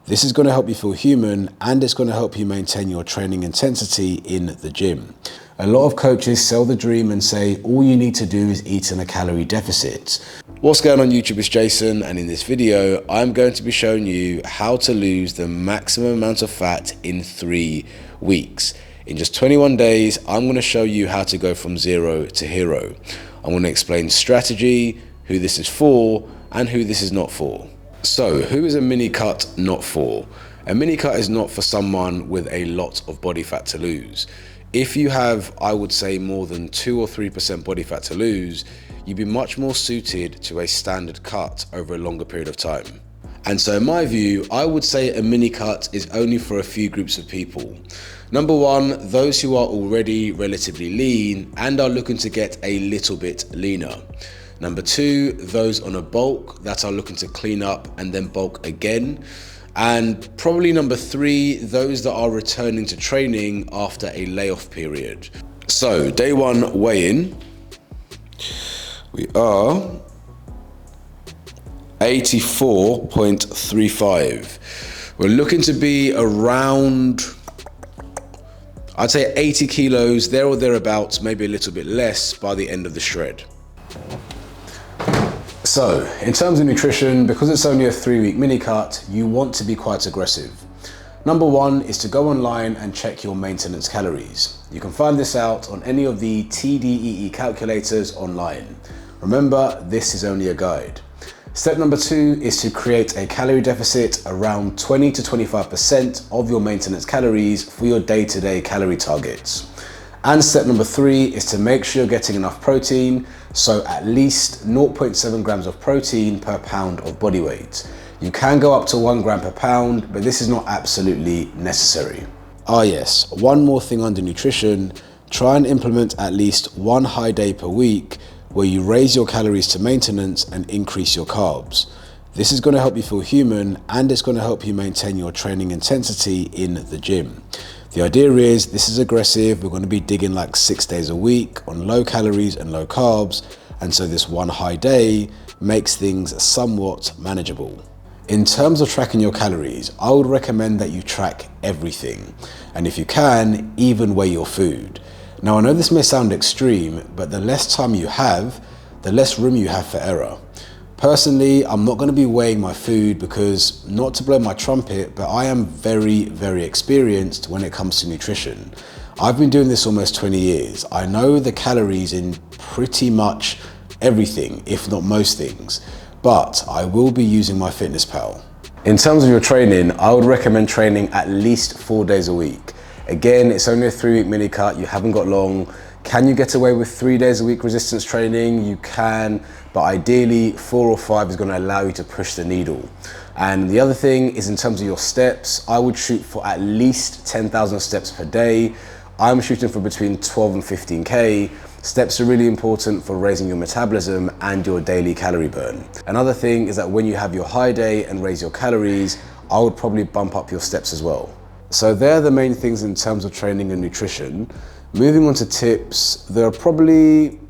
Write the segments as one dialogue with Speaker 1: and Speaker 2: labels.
Speaker 1: This is going to help you feel human, and it's going to help you maintain your training intensity in the gym. A lot of coaches sell the dream and say all you need to do is eat in a calorie deficit. What's going on YouTube, it's Jason, and in this video I'm going to be showing you how to lose the maximum amount of fat in 3 weeks. In just 21 days, I'm going to show you how to go from zero to hero. I'm going to explain strategy, who this is for, and who this is not for. So, who is a mini cut not for? A mini cut is not for someone with a lot of body fat to lose. If you have, I would say, more than 2 or 3% body fat to lose, you'd be much more suited to a standard cut over a longer period of time. And so in my view, I would say a mini cut is only for a few groups of people. Number one, those who are already relatively lean and are looking to get a little bit leaner. Number two, those on a bulk that are looking to clean up and then bulk again. And probably number three, those that are returning to training after a layoff period. So day one weigh-in, we are 84.35. We're looking to be around, I'd say 80 kilos, there or thereabouts, maybe a little bit less by the end of the shred. So, in terms of nutrition, because it's only a 3-week mini cut, you want to be quite aggressive. Number one is to go online and check your maintenance calories. You can find this out on any of the TDEE calculators online. Remember, this is only a guide. Step number two is to create a calorie deficit around 20 to 25% of your maintenance calories for your day-to-day calorie targets. And step number three is to make sure you're getting enough protein, so at least 0.7 grams of protein per pound of body weight. You can go up to 1 gram per pound, but this is not absolutely necessary. Ah yes, one more thing under nutrition, try and implement at least one high day per week where you raise your calories to maintenance and increase your carbs. This is going to help you feel human, and it's going to help you maintain your training intensity in the gym. The idea is this is aggressive. We're going to be digging like 6 days a week on low calories and low carbs, and so this one high day makes things somewhat manageable. In terms of tracking your calories, I would recommend that you track everything, and if you can, even weigh your food. Now I know this may sound extreme, but the less time you have, the less room you have for error. Personally, I'm not going to be weighing my food because, not to blow my trumpet, but I am very, very experienced when it comes to nutrition. I've been doing this almost 20 years. I know the calories in pretty much everything, if not most things, but I will be using my MyFitnessPal. In terms of your training, I would recommend training at least 4 days a week. Again, it's only a 3-week mini cut, you haven't got long. Can you get away with 3 days a week resistance training? You can, but ideally 4 or 5 is going to allow you to push the needle. And the other thing is, in terms of your steps, I would shoot for at least 10,000 steps per day. I'm shooting for between 12 and 15K. Steps are really important for raising your metabolism and your daily calorie burn. Another thing is that when you have your high day and raise your calories, I would probably bump up your steps as well. So they're the main things in terms of training and nutrition. Moving on to tips, there are probably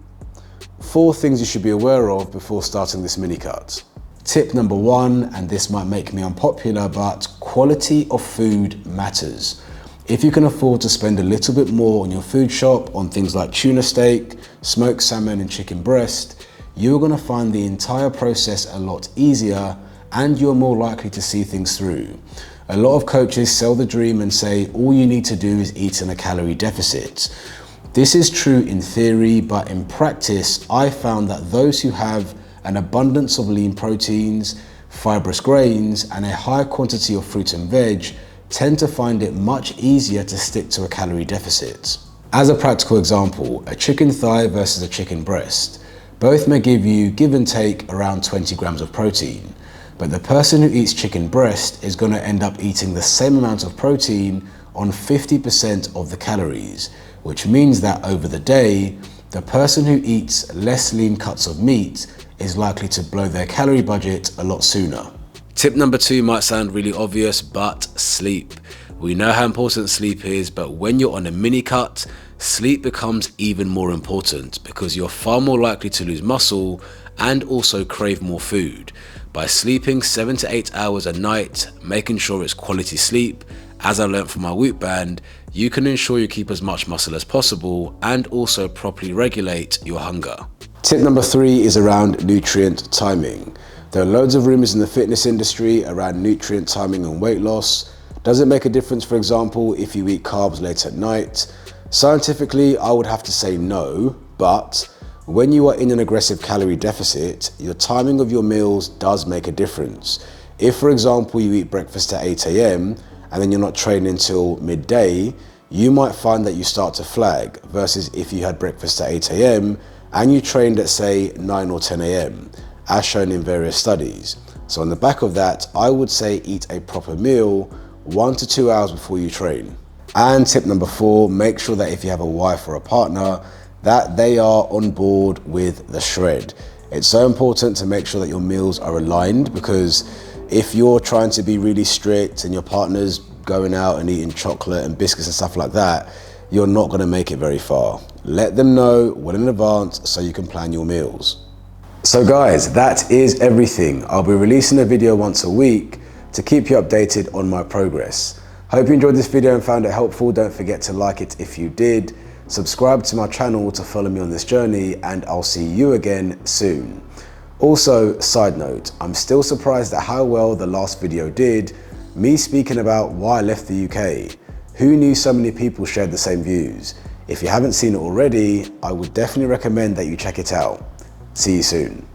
Speaker 1: 4 things you should be aware of before starting this mini cut. Tip number 1, and this might make me unpopular, but quality of food matters. If you can afford to spend a little bit more on your food shop on things like tuna steak, smoked salmon and chicken breast, you're going to find the entire process a lot easier, and you're more likely to see things through. A lot of coaches sell the dream and say all you need to do is eat in a calorie deficit. This is true in theory, but in practice, I found that those who have an abundance of lean proteins, fibrous grains, and a high quantity of fruit and veg tend to find it much easier to stick to a calorie deficit. As a practical example, a chicken thigh versus a chicken breast. Both may give you, give and take, around 20 grams of protein. But the person who eats chicken breast is going to end up eating the same amount of protein on 50% of the calories, which means that over the day, the person who eats less lean cuts of meat is likely to blow their calorie budget a lot sooner. Tip number 2 might sound really obvious, but sleep. We know how important sleep is, but when you're on a mini cut, sleep becomes even more important because you're far more likely to lose muscle and also crave more food. By sleeping 7 to 8 hours a night, making sure it's quality sleep, as I learned from my Whoop band, you can ensure you keep as much muscle as possible and also properly regulate your hunger. Tip number 3 is around nutrient timing. There are loads of rumors in the fitness industry around nutrient timing and weight loss. Does it make a difference, for example, if you eat carbs late at night? Scientifically, I would have to say no, but when you are in an aggressive calorie deficit, your timing of your meals does make a difference. If, for example, you eat breakfast at 8 a.m. and then you're not training until midday, you might find that you start to flag, versus if you had breakfast at 8 a.m. and you trained at, say, 9 or 10 a.m., as shown in various studies. So on the back of that, I would say eat a proper meal 1 to 2 hours before you train. And tip number 4, make sure that if you have a wife or a partner, that they are on board with the shred. It's so important to make sure that your meals are aligned, because if you're trying to be really strict and your partner's going out and eating chocolate and biscuits and stuff like that, you're not going to make it very far. Let them know well in advance so you can plan your meals. So guys, that is everything. I'll be releasing a video once a week to keep you updated on my progress. Hope you enjoyed this video and found it helpful. Don't forget to like it if you did. Subscribe to my channel to follow me on this journey, and I'll see you again soon. Also, side note, I'm still surprised at how well the last video did, me speaking about why I left the UK. Who knew so many people shared the same views? If you haven't seen it already, I would definitely recommend that you check it out. See you soon.